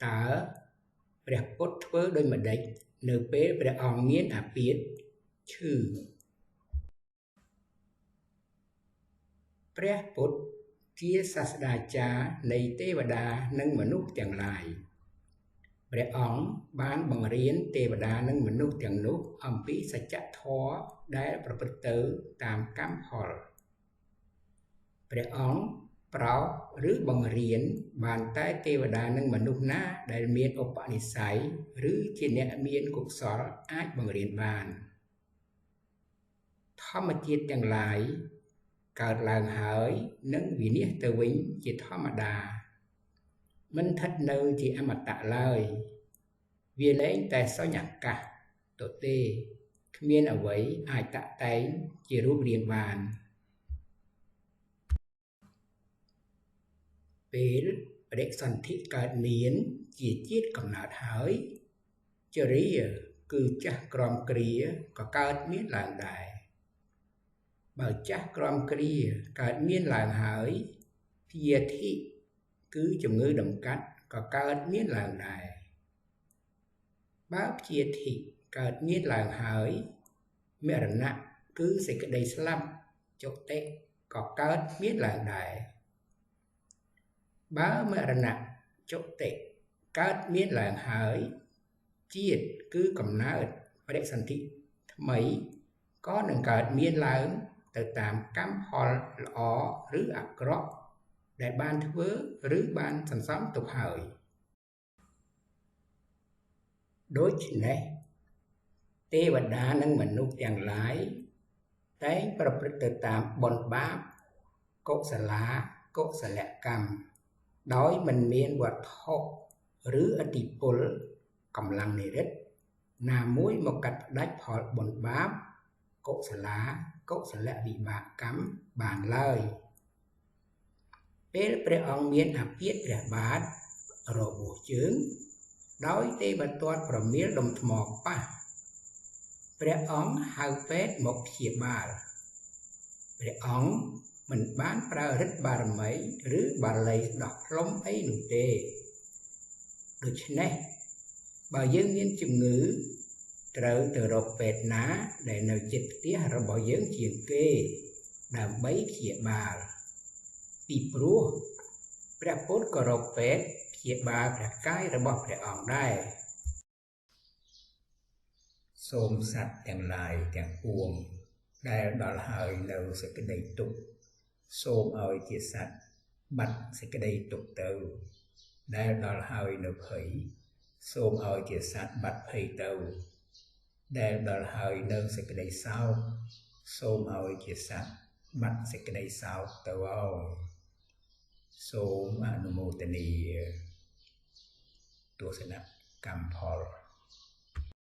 តើព្រះពុទ្ធធ្វើដូចម្តេចនៅពេលព្រះអង្គមានអាពាធឈឺព្រះពុទ្ធជាសាស្ត្រាចារ្យនៃទេវតានិងមនុស្សទាំងឡាយព្រះអង្គបានបង្រៀនទេវតានិងមនុស្សទាំងនោះអំពីសច្ចធម៌ដែលប្រព្រឹត្តទៅតាមកម្មផលព្រះអង្គប្រោសឬបង្រៀនបានតែទេវតានិងមនុស្សណាដែលមានឧបនិស្ស័យឬជាអ្នកមានកុសលអាចបង្រៀនបានធម្មជាតិទាំងឡាយកើតឡើងហើយនិងវិនាសទៅវិញជាធម្មតាមិនស្ថិតនៅជាអមតៈឡើយវាលែងតែសញ្ញកាសទទេគ្មានអ្វីអាចតាក់តែងជារូបរាងបានពេលបដិសន្ធិកើតមានជាជាតិកំណើតហើយចរិយាគឺចាស់ក្រមគ្រាក៏កើតមានឡើងដែរបើចាស់ក្រមគ្រាកើតមានឡើងហើយព្យាធិគឺជំងឺដំកាត់ក៏កើតមានឡើងដែរបើព្យាធិកើតមានឡើងហើយមរណៈគឺសេចក្តីស្លាប់ចុតិក៏កើតមានឡើងដែរបើមរណៈចុតិកើតមានឡើងហើយជាតិគឺកំណើតបដិសន្ធិថ្មីក៏នឹងកើតមានឡើងទៅតាមកម្មផលល្អឬអាក្រក់ដែលបានធ្វើឬបានសន្សំទុកហើយដូច្នេះទេវតានិងមនុស្សទាំងឡាយតែងប្រព្រឹត្តទៅតាមបុណ្យបាបកុសលាកុសលកម្មដោយមិនមានវត្ថុឬឥទ្ធិពលកម្លាំងនិរិទ្ធណាមួយមកកាត់ផ្ដាច់ផលបុណ្យបាបកុសលាកុសលវិបាកកម្មបានឡើយពេលព្រះអង្គមានអាពាធព្រះបាទរបួសជើងដោយទេវទត្តប្រមៀលដុំថ្មប៉ះព្រះអង្គហៅពេទ្យមកព្យាបាលព្រះអង្គមិនបានប្រើឫទ្ធិបារមីឬបាលីដោះផ្លុំអីនោះទេដូច្នេះបើយើងមានជំងឺត្រូវទៅរកពេទ្យណាដែលនៅជិតផ្ទះរបស់យើងជាងគេដើម្បីព្យាបាលពីព្រោះព្រះពុទ្ធក៏រកពេទ្យព្យាបាលព្រះកាយរបស់ព្រះអង្គដែរសូមសត្វទាំងឡាយទាំងពួងដែលដល់ហើយនៅសេចក្តីទុក្ខសូមឲ្យជាសត្វបាត់សេចក្តីទុក្ខទៅដែលដល់ហើយនៅភ័យសូមឲ្យជាសត្វបាត់ភ័យទៅដែលដល់ហើយនៅសេចក្តីសោកសូមឲ្យជាសត្វបាត់សេចក្តីសោកទៅសូមអនុមោទនាទស្សនកម្មផល